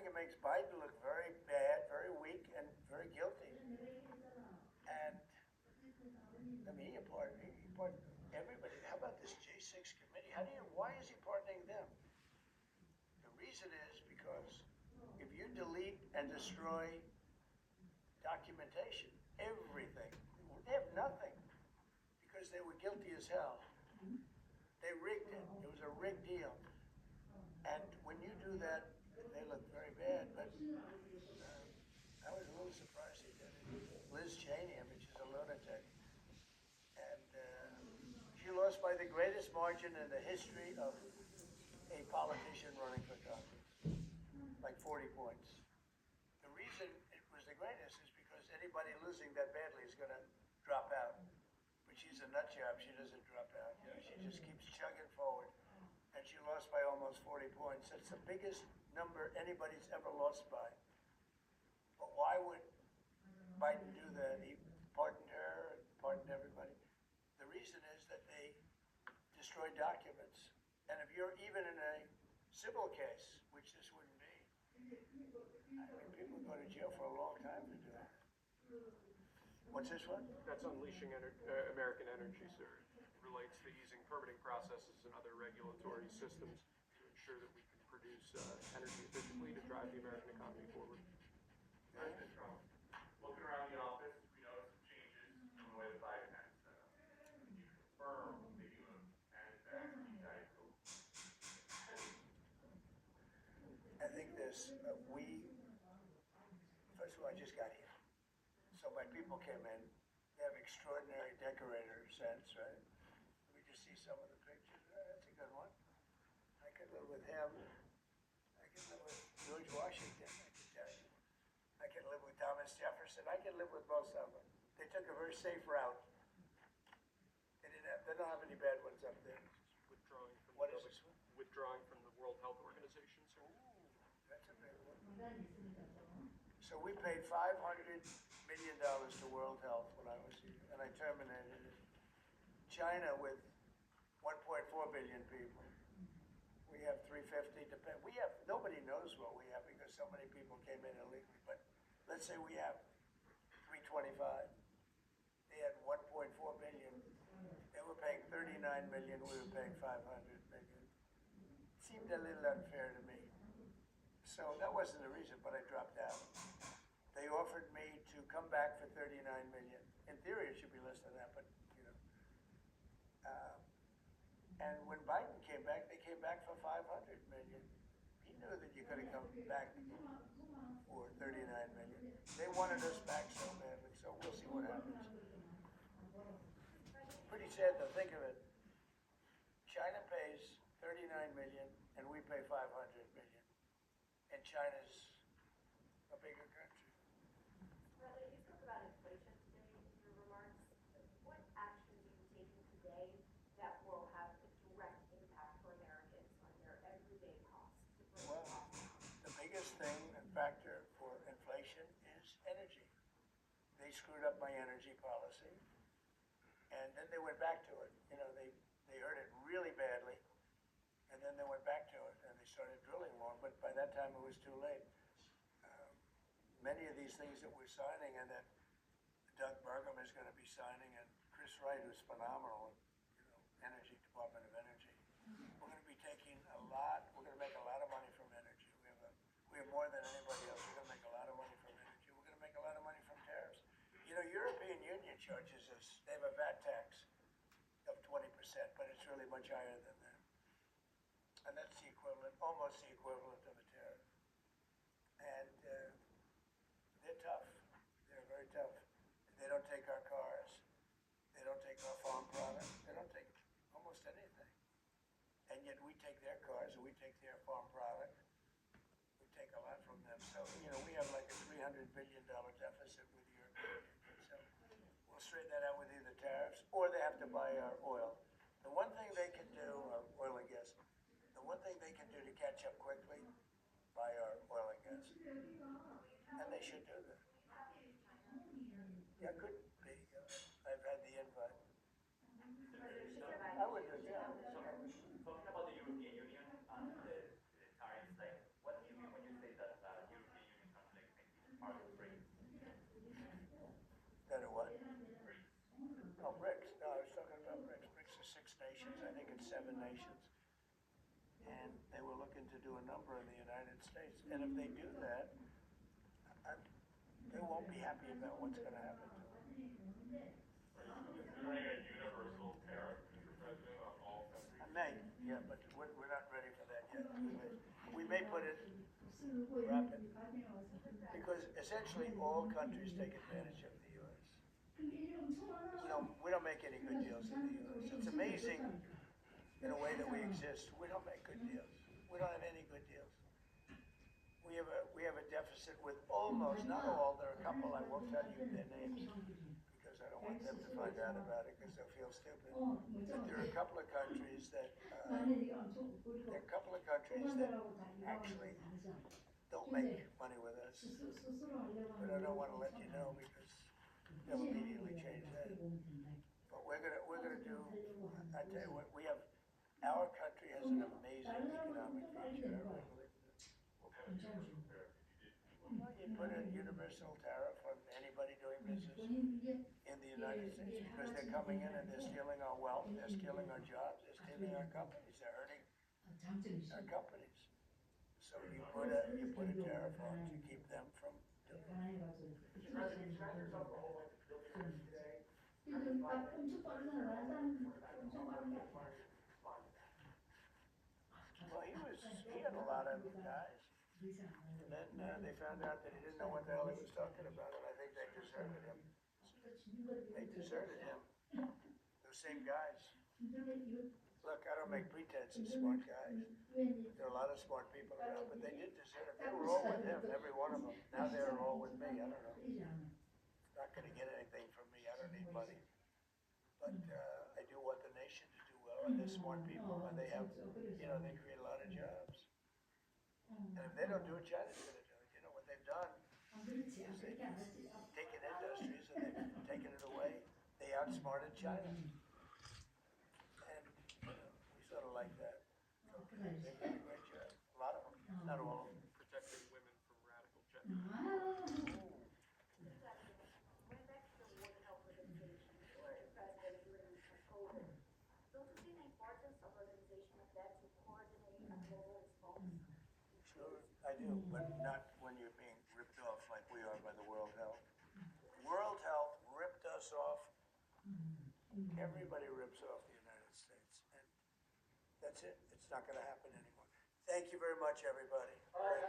it makes Biden look very bad, very weak, and very guilty. And I mean, he pardoned everybody. How about this J6 committee? Why is he pardoning them? The reason is because if you delete and destroy documentation, everything, they have nothing because they were guilty as hell. They rigged it. It was a rigged deal. And when you do that, they look very bad. But I was a little surprised he did it. Liz Cheney, I mean, she's a lunatic. And she lost by the greatest margin in the history of a politician running for Congress, like 40 points. The reason it was the greatest is because anybody losing that badly is going to drop out. But she's a nut job. She doesn't drop out. You know, she just keeps chugging forward. And she lost by almost 40 points. That's the biggest number anybody's ever lost by. But why would Biden do that? He pardoned her, pardoned everybody. The reason is that they destroyed documents. And if you're even in a civil case, which this wouldn't be, I mean, people go to jail for a long time to do that. What's this one? That's unleashing American energy, sir. It relates to easing permitting processes and other regulatory systems to ensure that we can produce energy efficiently to drive the American economy forward. President Trump, looking around the office, we noticed some changes in the way the Biden had it set up. Can you confirm that you and vaccine Diet Coke? I think this, first of all, I just got here. So my people came in. They have extraordinary decorator sense, right? We just see some of the pictures. That's a good one. I could live with him. I could live with George Washington, I can tell you. I can live with Thomas Jefferson. I can live with most of them. They took a very safe route. They don't have any bad ones up there. Withdrawing from What is this one? Withdrawing from the World Health Organization, sir. Ooh, that's a big one. So we paid $500 million to World Health when I was here, and I terminated it. China with 1.4 billion people. We have 350 to pay. Nobody knows what we have because so many people came in illegally, but let's say we have 325. They had 1.4 billion. They were paying 39 million, we were paying 500 million. It seemed a little unfair to me. So that wasn't the reason, but I dropped out. They offered me to come back for 39 million. In theory, it should be less than that, but you know. And when Biden came back, they came back for 500 million. He knew that you could have come back for 39 million. They wanted us back so badly, so we'll see what happens. Pretty sad to think of it. China pays 39 million and we pay 500 million. And China's a bigger country. Brother, you spoke about inflation today in your remarks. What actions are you taking today that will have a direct impact for Americans on their everyday costs? Well, the biggest thing and factor for inflation is energy. They screwed up my energy policy, and then they went back to it. You know, they hurt it really badly. And then they went back to it, and they started drilling more, but by that time it was too late. Many of these things that we're signing, and that Doug Burgum is going to be signing, and Chris Wright, who's phenomenal, Energy, Department of Energy. We're going to be taking we're going to make a lot of money from energy. We have more than anybody else. We're going to make a lot of money from energy. We're going to make a lot of money from tariffs. You know, European Union charges us, they have a VAT tax of 20%, but it's really much higher than that. And that's the equivalent, almost the equivalent of a tariff. And they're tough. They're very tough. They don't take our cars. They don't take our farm products. They don't take almost anything. And yet we take their cars and we take their farm product. We take a lot from them. So, you know, we have like a $300 billion deficit with Europe. So we'll straighten that out with either tariffs or they have to buy our oil. The one thing they can do, oil and gas, the one thing they can do to catch up quickly, buy our oil and gas. And they should do that. Yeah, could be. I've had the invite. I would do, yeah. So, talking about the European Union and the tariffs, like, what do you mean when you say that do a number in the United States. And if they do that, they won't be happy about what's going to happen to them. Considering a universal tariff, Mr. President, on all countries? I may, yeah, but we're not ready for that yet. We may put it rapid, because essentially all countries take advantage of the U.S. We don't make any good deals in the U.S. It's amazing in a way that we exist. We don't make good deals. We don't have any good deals. We have a deficit with almost, not all, there are a couple, I won't tell you their names, because I don't want them to find out about it, because they'll feel stupid. But there are a couple of countries that, actually don't make money with us. But I don't want to let you know, because they'll immediately change that. But we're gonna do, I tell you what, our country has an amazing economic future. Well, you put a universal tariff on anybody doing business in the United States, because they're coming in and they're stealing our wealth, they're stealing our jobs, they're stealing our companies, they're hurting our companies. So you put a tariff on to keep them from doing it. Well, he had a lot of guys. And then they found out that he didn't know what the hell he was talking about, and I think they deserted him. They deserted him. Those same guys. Look, I don't make pretenses, smart guys. There are a lot of smart people around, but they did desert him. They were all with him, every one of them. Now they're all with me. I don't know. Not going to get anything from me. I don't need money. But I do want the nation to do well, and they're smart people, and they have, they create a lot of jobs. And if they don't do it, China's going to do it. You know what they've done is they've taken industries and they've taken it away. They outsmarted China. And we sort of like that. So they did a great job. A lot of them, not all of them. Protecting women from radical gender. Going back to the World Health Organization, or the president during COVID, don't you see the importance of organization like that to coordinate a global response? Sure, I do, but not when you're being ripped off like we are by the World Health. World Health ripped us off. Everybody rips off the United States, and that's it. It's not going to happen anymore. Thank you very much, everybody. All right,